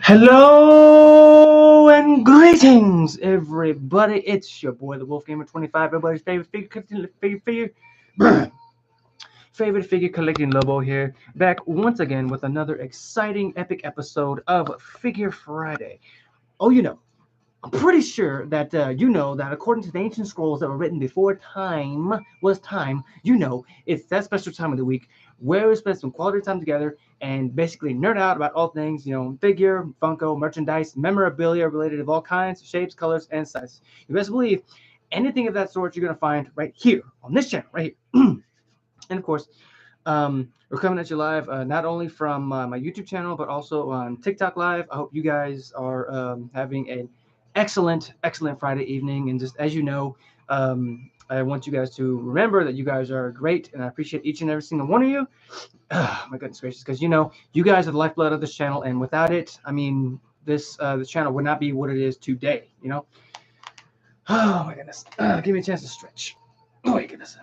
Hello and greetings, everybody. It's your boy, the Wolf Gamer 25. Everybody's favorite figure collecting Lobo here, back once again with another exciting, epic episode of Figure Friday. Oh, I'm pretty sure that you know that according to the ancient scrolls that were written before time was time, it's that special time of the week where we spend some quality time together and basically nerd out about all things, figure, Funko, merchandise, memorabilia related of all kinds, shapes, colors, and sizes. You best believe anything of that sort you're going to find right here on this channel, right here. And of course, we're coming at you live not only from my YouTube channel, but also on TikTok Live. I hope you guys are having an excellent Friday evening. And just as you know, I want you guys to remember that you guys are great, and I appreciate each and every single one of you. My goodness gracious, because you guys are the lifeblood of this channel, and without it, I mean, this channel would not be what it is today. Oh my goodness, give me a chance to stretch. Oh my goodness.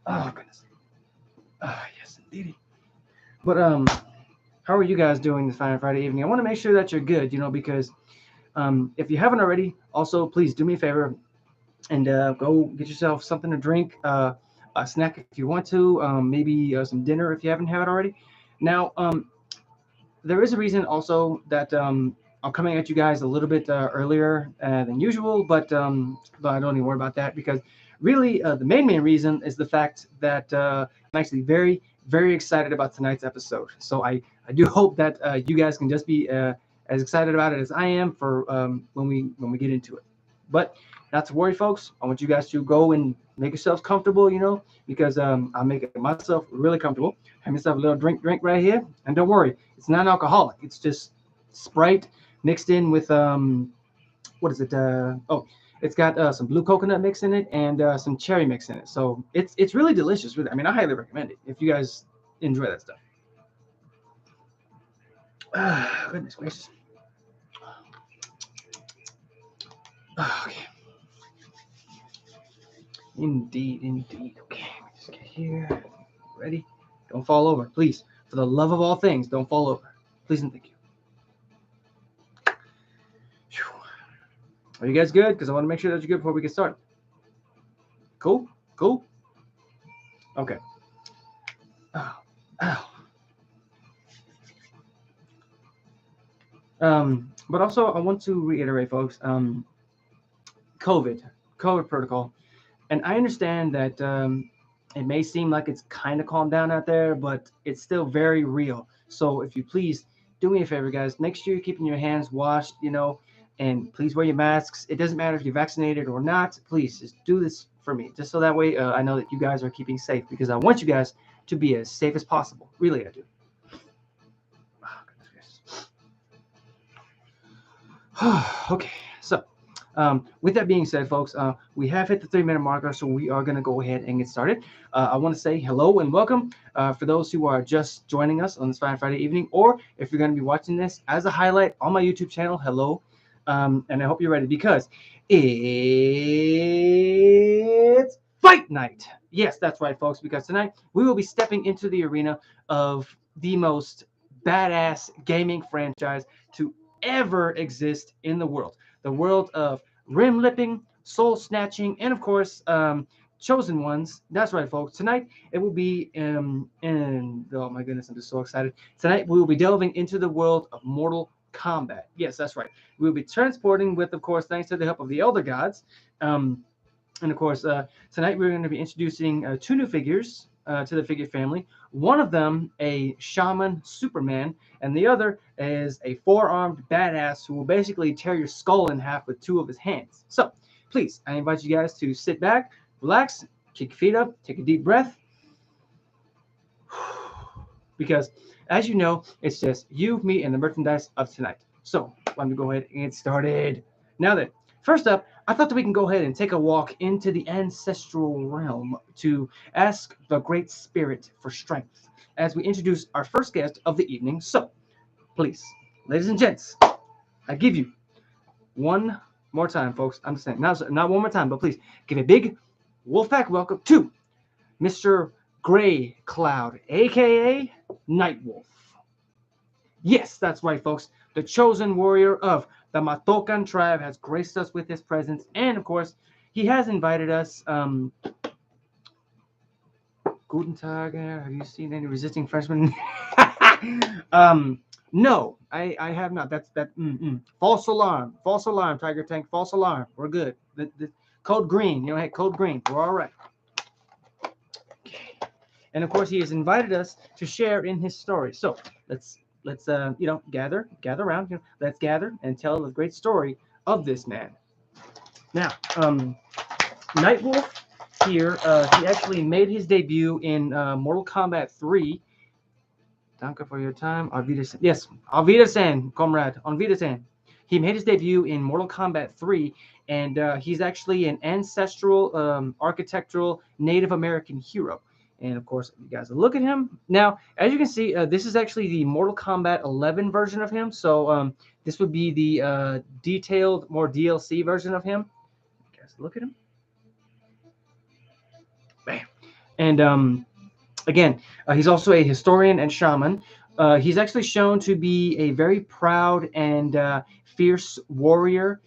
Oh goodness. Yes, indeed. But how are you guys doing this fine Friday evening? I want to make sure that you're good, because if you haven't already, also please do me a favor and go get yourself something to drink, a snack if you want to, maybe some dinner if you haven't had it already. Now, there is a reason also that I'm coming at you guys a little bit earlier than usual, but I don't even worry about that because really the main reason is the fact that I'm actually very, very excited about tonight's episode. So I do hope that you guys can just be as excited about it as I am for when we get into it. But not to worry, folks. I want you guys to go and make yourselves comfortable, because I'll make it myself really comfortable. Have yourself a little drink right here, and don't worry, it's non-alcoholic. It's just Sprite mixed in with what is it? It's got some blue coconut mix in it and some cherry mix in it. So it's really delicious. Really, I mean, I highly recommend it if you guys enjoy that stuff. Goodness gracious. Okay. Indeed. Okay, let me just get here. Ready? Don't fall over, please. For the love of all things, don't fall over. Please and thank you. Whew. Are you guys good? Because I want to make sure that you're good before we get started. Cool? Okay. Ow. But also, I want to reiterate, folks, COVID protocol. And I understand that it may seem like it's kind of calmed down out there, but it's still very real. So if you please do me a favor, guys, make sure you're keeping your hands washed, and please wear your masks. It doesn't matter if you're vaccinated or not. Please just do this for me, just so that way I know that you guys are keeping safe, because I want you guys to be as safe as possible. Really, I do. Okay, so with that being said, folks, we have hit the 3-minute marker, so we are going to go ahead and get started. I want to say hello and welcome for those who are just joining us on this fine Friday evening, or if you're going to be watching this as a highlight on my YouTube channel, hello. And I hope you're ready because it's fight night. Yes, that's right, folks, because tonight we will be stepping into the arena of the most badass gaming franchise to ever exist in the world of rim lipping, soul snatching, and of course chosen ones. That's right, folks. Tonight it will be in oh my goodness, I'm just so excited. Tonight we will be delving into the world of Mortal Kombat. Yes, that's right. We will be transporting with, of course, thanks to the help of the elder gods, and of course tonight we're going to be introducing 2 new figures to the figure family. One of them a shaman Superman, and the other is a 4-armed badass who will basically tear your skull in half with 2 of his hands. So please, I invite you guys to sit back, relax, kick your feet up, take a deep breath, because as you know, it's just you, me, and the merchandise of tonight. So let me go ahead and get started. Now then, first up, I thought that we can go ahead and take a walk into the ancestral realm to ask the Great Spirit for strength as we introduce our first guest of the evening. So, please, ladies and gents, I give you one more time, folks. I'm just saying, not one more time, but please give a big Wolfpack welcome to Mr. Gray Cloud, aka Nightwolf. Yes, that's right, folks. The chosen warrior of the Matokan tribe has graced us with his presence, and of course, he has invited us. Guten Tag. Have you seen any resisting Frenchmen? um, no, I have not. That's that. False alarm. False alarm. Tiger Tank. False alarm. We're good. The code green. You know, hey, code green. We're all right. And of course, he has invited us to share in his story. So let's gather around. Let's gather and tell the great story of this man. Now, Nightwolf here. He actually made his debut in Mortal Kombat 3. Danke for your time. Auf Wiedersehen. Yes, Auf Wiedersehen, comrade. On Wiedersehen. He made his debut in Mortal Kombat 3, and he's actually an ancestral, architectural Native American hero. And of course, you guys look at him. Now, as you can see, this is actually the Mortal Kombat 11 version of him. So this would be the detailed, more DLC version of him. You guys look at him. Bam. And again, he's also a historian and shaman. He's actually shown to be a very proud and fierce warrior.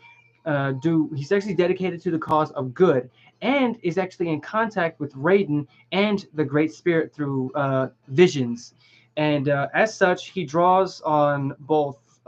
He's actually dedicated to the cause of good, and is actually in contact with Raiden and the Great Spirit through visions. And as such, he draws on both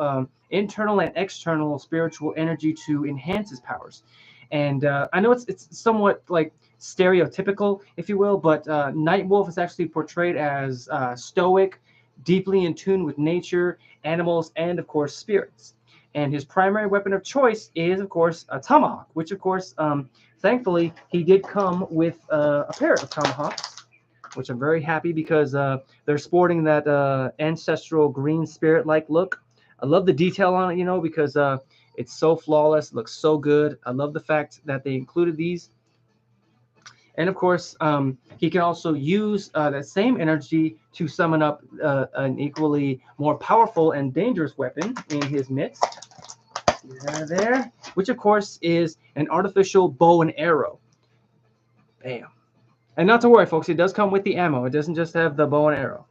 internal and external spiritual energy to enhance his powers. And I know it's somewhat like stereotypical, if you will, but Nightwolf is actually portrayed as stoic, deeply in tune with nature, animals, and of course spirits. And his primary weapon of choice is, of course, a tomahawk, which, of course, thankfully, he did come with a pair of tomahawks, which I'm very happy because they're sporting that ancestral green spirit-like look. I love the detail on it, because it's so flawless, it looks so good. I love the fact that they included these. And of course, he can also use that same energy to summon up an equally more powerful and dangerous weapon in his midst. There, which of course is an artificial bow and arrow. Bam. And not to worry, folks, it does come with the ammo. It doesn't just have the bow and arrow.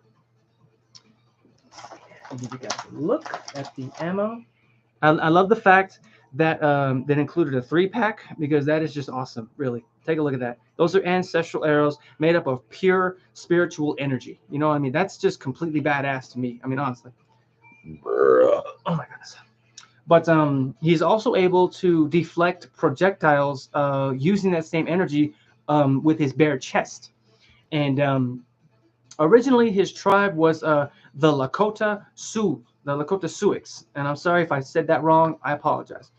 Give you guys a look at the ammo. I love the fact that that included a 3-pack, because that is just awesome. Really, take a look at that. Those are ancestral arrows made up of pure spiritual energy. You know what I mean? That's just completely badass to me. I mean, honestly. Oh my goodness. But he's also able to deflect projectiles using that same energy with his bare chest. And originally, his tribe was the Lakota Sioux, the Lakota Sioux. And I'm sorry if I said that wrong. I apologize.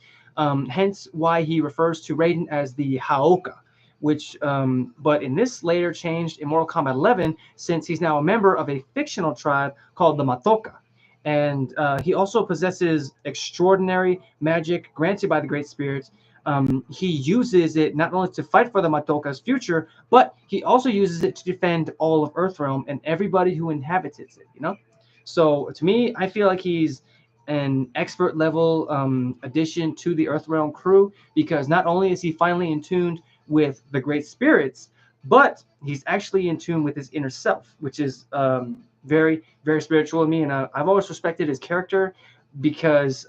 Hence why he refers to Raiden as the Haoka, which, but in this later changed in Mortal Kombat 11, since he's now a member of a fictional tribe called the Matoka. And he also possesses extraordinary magic granted by the Great Spirit. He uses it not only to fight for the Matoka's future, but he also uses it to defend all of Earthrealm and everybody who inhabits it. So to me, I feel like he's an expert level addition to the Earthrealm crew, because not only is he finally in tune with the Great Spirits, but he's actually in tune with his inner self, which is very, very spiritual to me. And I've always respected his character because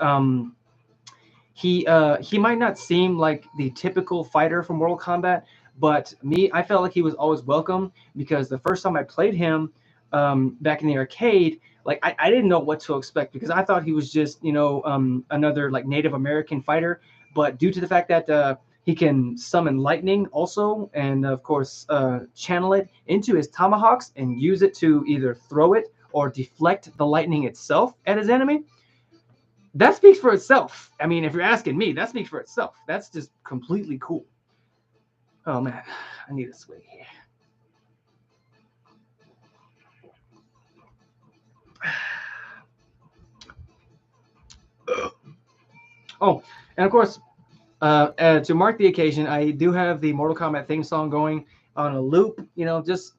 he might not seem like the typical fighter from Mortal Kombat, but I felt like he was always welcome, because the first time I played him back in the arcade, like I didn't know what to expect, because I thought he was just another like Native American fighter. But due to the fact that he can summon lightning also, and of course channel it into his tomahawks and use it to either throw it or deflect the lightning itself at his enemy, that speaks for itself. I mean, if you're asking me, that speaks for itself. That's just completely cool. Oh man, I need a swig here. Oh, and of course, to mark the occasion, I do have the Mortal Kombat theme song going on a loop, just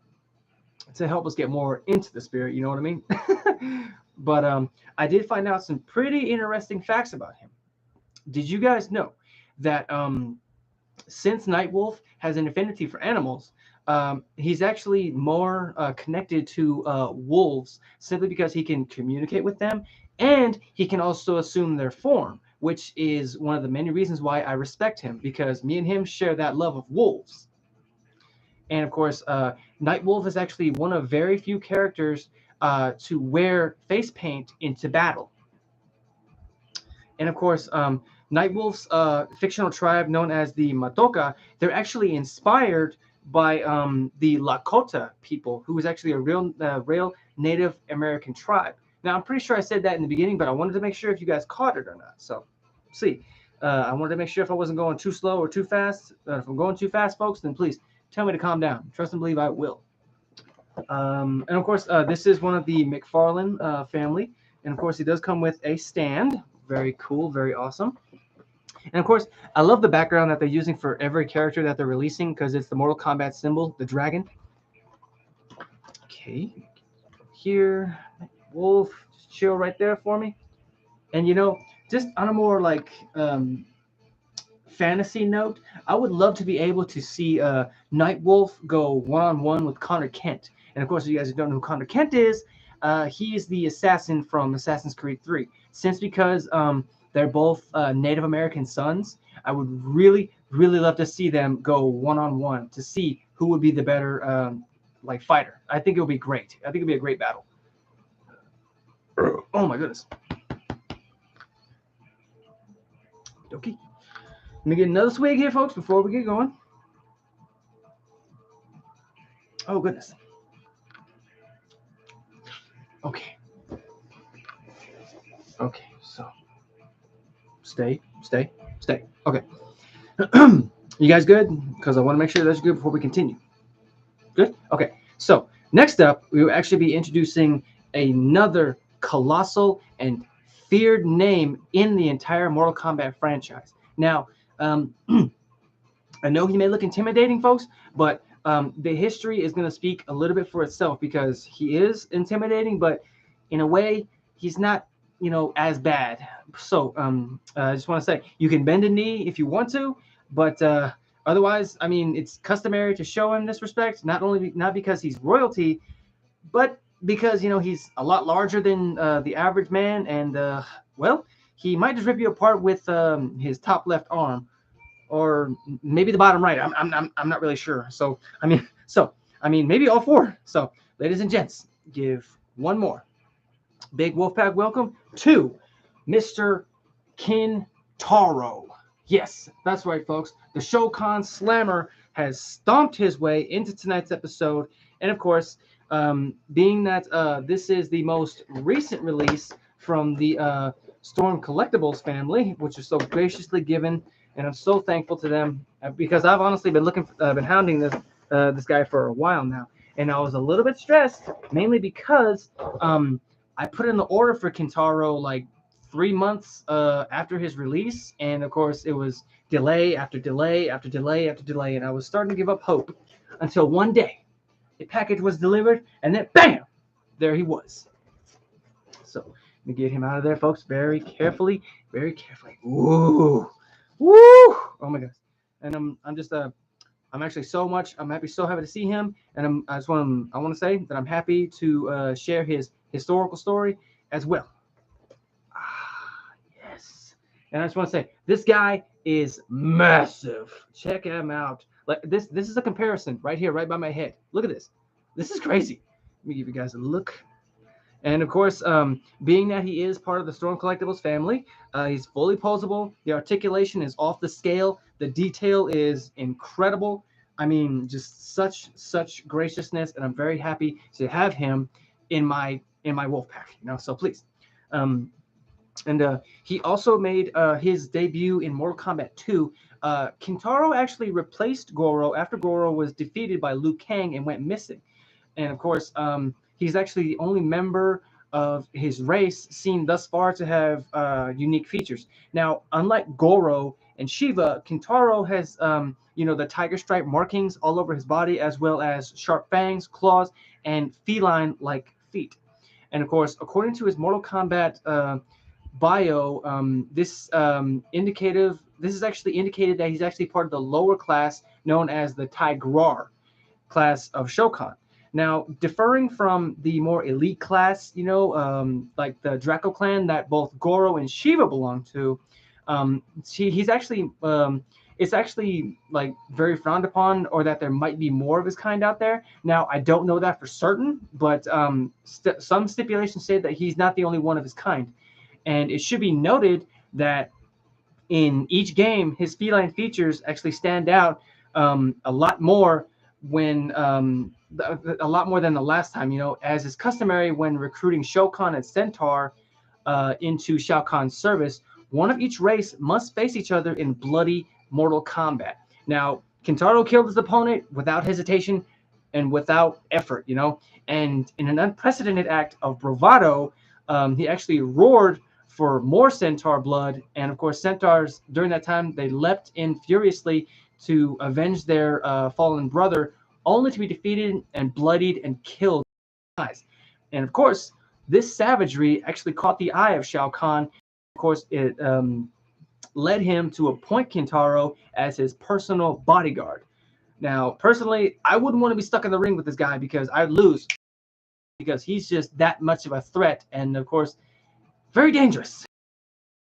to help us get more into the spirit, you know what I mean? But I did find out some pretty interesting facts about him. Did you guys know that since Nightwolf has an affinity for animals, He's actually more connected to wolves simply because he can communicate with them and he can also assume their form, which is one of the many reasons why I respect him because me and him share that love of wolves. And of course, Nightwolf is actually one of very few characters to wear face paint into battle. And of course, Nightwolf's fictional tribe known as the Matoka, they're actually inspired by the Lakota people, who is actually a real Native American tribe. Now, I'm pretty sure I said that in the beginning, but I wanted to make sure if you guys caught it or not. So, see, I wanted to make sure if I wasn't going too slow or too fast. If I'm going too fast, folks, then please tell me to calm down. Trust and believe I will. And of course, this is one of the McFarlane family. And of course, he does come with a stand. Very cool, very awesome. And of course, I love the background that they're using for every character that they're releasing because it's the Mortal Kombat symbol, the dragon. Okay, here, Wolf, just chill right there for me. And just on a more like fantasy note, I would love to be able to see Nightwolf go one-on-one with Connor Kent. And of course, if you guys don't know who Connor Kent is, he is the assassin from Assassin's Creed 3. Since because they're both Native American sons, I would really, really love to see them go one-on-one to see who would be the better like fighter. I think it would be great. I think it'd be a great battle. Oh my goodness. Okay. Let me get another swig here, folks, before we get going. Oh goodness. Okay. Okay. So stay. Okay. You guys good? Because I want to make sure that's good before we continue. Good? Okay. So next up, we will actually be introducing another colossal and feared name in the entire Mortal Kombat franchise. Now, I know he may look intimidating, folks, but the history is going to speak a little bit for itself because he is intimidating, but in a way, he's not, as bad. So I just want to say you can bend a knee if you want to, but otherwise, I mean, it's customary to show him this respect, not because he's royalty, but because he's a lot larger than the average man, and well, he might just rip you apart with his top left arm or maybe the bottom right. I'm not really sure. So maybe all four. So, ladies and gents, give one more big Wolfpack welcome to Mr. Kintaro. Yes, that's right, folks. The Shokan Slammer has stomped his way into tonight's episode, and of course, being that this is the most recent release from the Storm Collectibles family, which is so graciously given, and I'm so thankful to them because I've honestly been hounding this guy for a while now, and I was a little bit stressed, mainly because I put in the order for Kintaro like 3 months after his release, and of course it was delay after delay after delay after delay, and I was starting to give up hope until one day the package was delivered, and then bam, there he was. So let me get him out of there, folks, very carefully, very carefully. Ooh, woo! Oh my gosh! And I'm just I'm happy, so happy to see him, and I want to say that I'm happy to share his historical story as well. Ah, yes. And I just want to say this guy is massive. Check him out. Like this is a comparison right here, right by my head. Look at this. This is crazy. Let me give you guys a look. And of course, being that he is part of the Storm Collectibles family, he's fully posable. The articulation is off the scale. The detail is incredible. I mean, just such graciousness, and I'm very happy to have him in my wolf pack. So please. Um, and he also made his debut in Mortal Kombat 2. Kintaro actually replaced Goro after Goro was defeated by Liu Kang and went missing. And of course, he's actually the only member of his race seen thus far to have unique features. Now, unlike Goro and Shiva, Kintaro has, the tiger stripe markings all over his body, as well as sharp fangs, claws, and feline-like feet. And of course, according to his Mortal Kombat bio, this is actually indicated that he's actually part of the lower class known as the Tigrar. class of Shokan. Now, differing from the more elite class, like the Draco clan that both Goro and Shiva belong to, he's actually it's actually like very frowned upon, or that there might be more of his kind out there. Now, I don't know that for certain, but some stipulations say that he's not the only one of his kind. And it should be noted that in each game, his feline features actually stand out a lot more a lot more than the last time. As is customary when recruiting Shokan and Centaur into Shao Kahn's service, one of each race must face each other in bloody mortal combat. Now, Kintaro killed his opponent without hesitation and without effort, and in an unprecedented act of bravado, he actually roared for more centaur blood. And of course, centaurs during that time, they leapt in furiously to avenge their fallen brother, only to be defeated and bloodied and killed. And of course, this savagery actually caught the eye of Shao Kahn. Of course, it led him to appoint Kintaro as his personal bodyguard. Now, personally, I wouldn't want to be stuck in the ring with this guy because I'd lose, because he's just that much of a threat, and of course, very dangerous.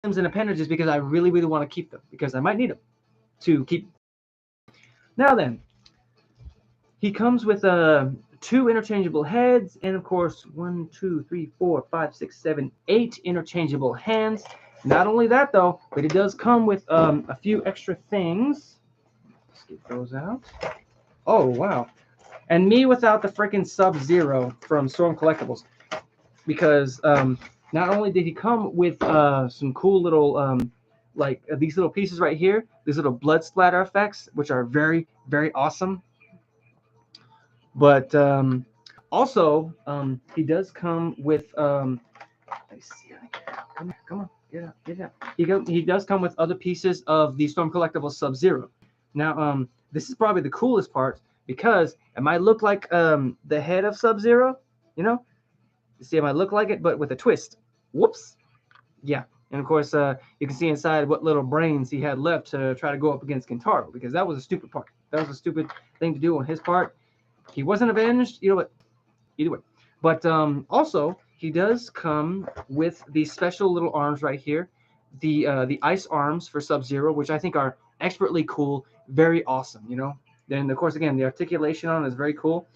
And appendages, because I really, really want to keep them, because I might need them to keep. Now then, he comes with two interchangeable heads, and of course, 1, 2, 3, 4, 5, 6, 7, 8 interchangeable hands. Not only that, though, but it does come with a few extra things. Let's get those out. Oh, wow. And me without the freaking Sub-Zero from Storm Collectibles. Because not only did he come with some cool little, these little pieces right here, these little blood splatter effects, which are very, very awesome. But also, he does come with, let me see. Come on, get out. He does come with other pieces of the Storm Collectibles Sub-Zero. Now, this is probably the coolest part, because it might look like the head of Sub-Zero, You see, it might look like it, but with a twist. Whoops. Yeah. And of course, you can see inside what little brains he had left to try to go up against Kintaro, because that was a stupid part. That was a stupid thing to do on his part. He wasn't avenged, but either way. But also, he does come with these special little arms right here, the ice arms for Sub-Zero, which I think are expertly cool, very awesome. Then of course, again, the articulation on it is very cool.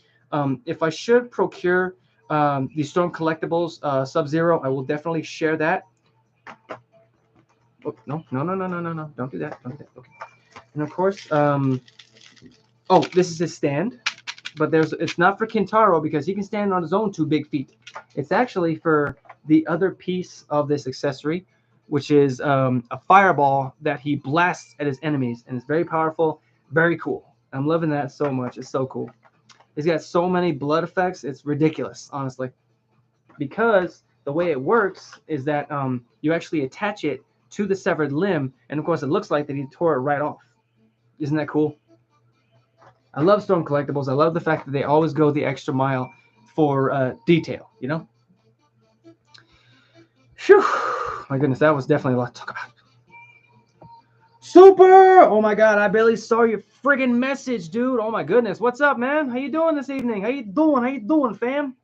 If I should procure the Storm Collectibles Sub-Zero, I will definitely share that. Oh, no. Don't do that. Okay. And of course, this is his stand. But it's not for Kintaro, because he can stand on his own 2 big feet. It's actually for the other piece of this accessory, which is a fireball that he blasts at his enemies. And it's very powerful, very cool. I'm loving that so much. It's so cool. He's got so many blood effects. It's ridiculous, honestly. Because the way it works is that you actually attach it to the severed limb. And of course, it looks like that he tore it right off. Isn't that cool? I love Storm Collectibles. I love the fact that they always go the extra mile for detail, Phew. My goodness, that was definitely a lot to talk about. Super! Oh my God, I barely saw your friggin' message, dude. Oh my goodness. What's up, man? How you doing this evening? How you doing, fam?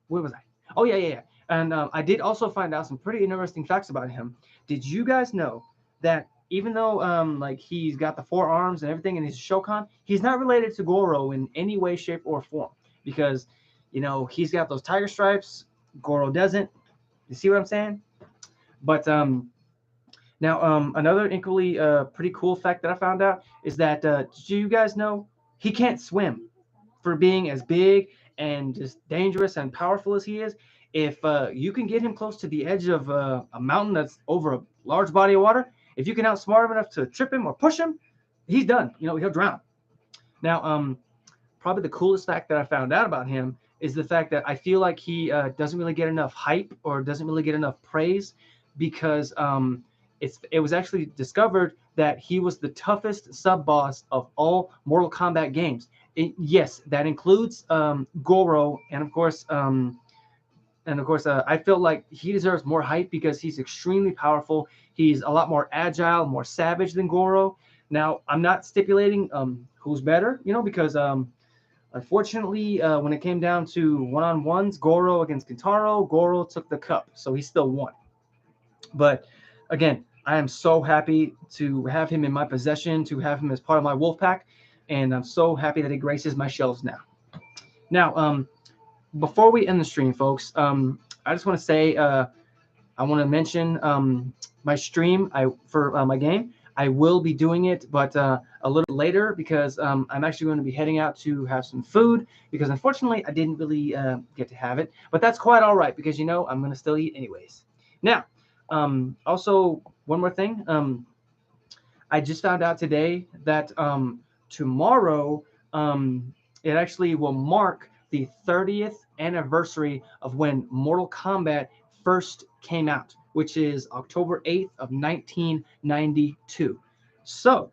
Where was I? Oh, yeah. And I did also find out some pretty interesting facts about him. Did you guys know that even though he's got the 4 arms and everything, and he's a Shokan, he's not related to Goro in any way, shape, or form, because he's got those tiger stripes. Goro doesn't. You see what I'm saying? But now another equally pretty cool fact that I found out is that did you guys know he can't swim? For being as big and just dangerous and powerful as he is, if you can get him close to the edge of a mountain that's over a large body of water, if you can outsmart him enough to trip him or push him, he's done. He'll drown. Now, probably the coolest fact that I found out about him is the fact that I feel like he doesn't really get enough hype, or doesn't really get enough praise, because it was actually discovered that he was the toughest sub-boss of all Mortal Kombat games. Yes, that includes Goro, and of course, I feel like he deserves more hype, because he's extremely powerful. He's a lot more agile, more savage than Goro. Now, I'm not stipulating who's better, because Unfortunately, when it came down to one-on-ones, Goro against Kintaro, Goro took the cup, so he still won. But again, I am so happy to have him in my possession, to have him as part of my wolf pack, and I'm so happy that he graces my shelves now. Now, before we end the stream, folks, I just want to say I want to mention my stream for my game. I will be doing it, but a little later because I'm actually going to be heading out to have some food because unfortunately I didn't really get to have it. But that's quite all right because I'm going to still eat anyways. Now, also one more thing. I just found out today that tomorrow it actually will mark the 30th anniversary of when Mortal Kombat first came out, which is October 8th of 1992. So,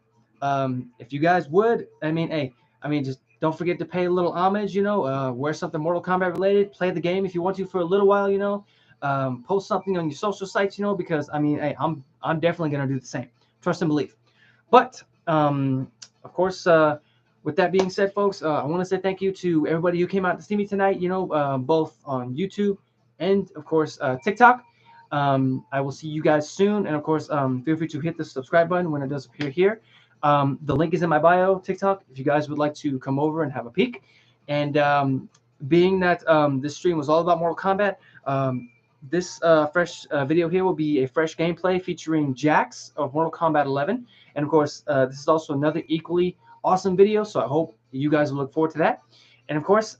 if you guys would, just don't forget to pay a little homage, wear something Mortal Kombat related, play the game if you want to for a little while, post something on your social sites, because hey, I'm definitely gonna do the same. Trust and believe. But of course, with that being said, folks, I want to say thank you to everybody who came out to see me tonight. Both on YouTube and of course TikTok. I will see you guys soon, and of course, feel free to hit the subscribe button when it does appear here. The link is in my bio TikTok if you guys would like to come over and have a peek. And being that this stream was all about Mortal Kombat, this fresh video here will be a fresh gameplay featuring Jax of Mortal Kombat 11. And of course, this is also another equally awesome video, so I hope you guys will look forward to that. And of course,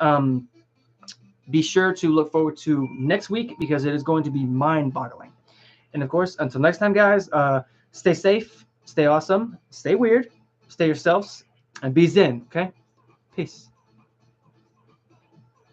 be sure to look forward to next week because it is going to be mind-boggling. And of course, until next time, guys, stay safe, stay awesome, stay weird, stay yourselves, and be zen, okay? Peace.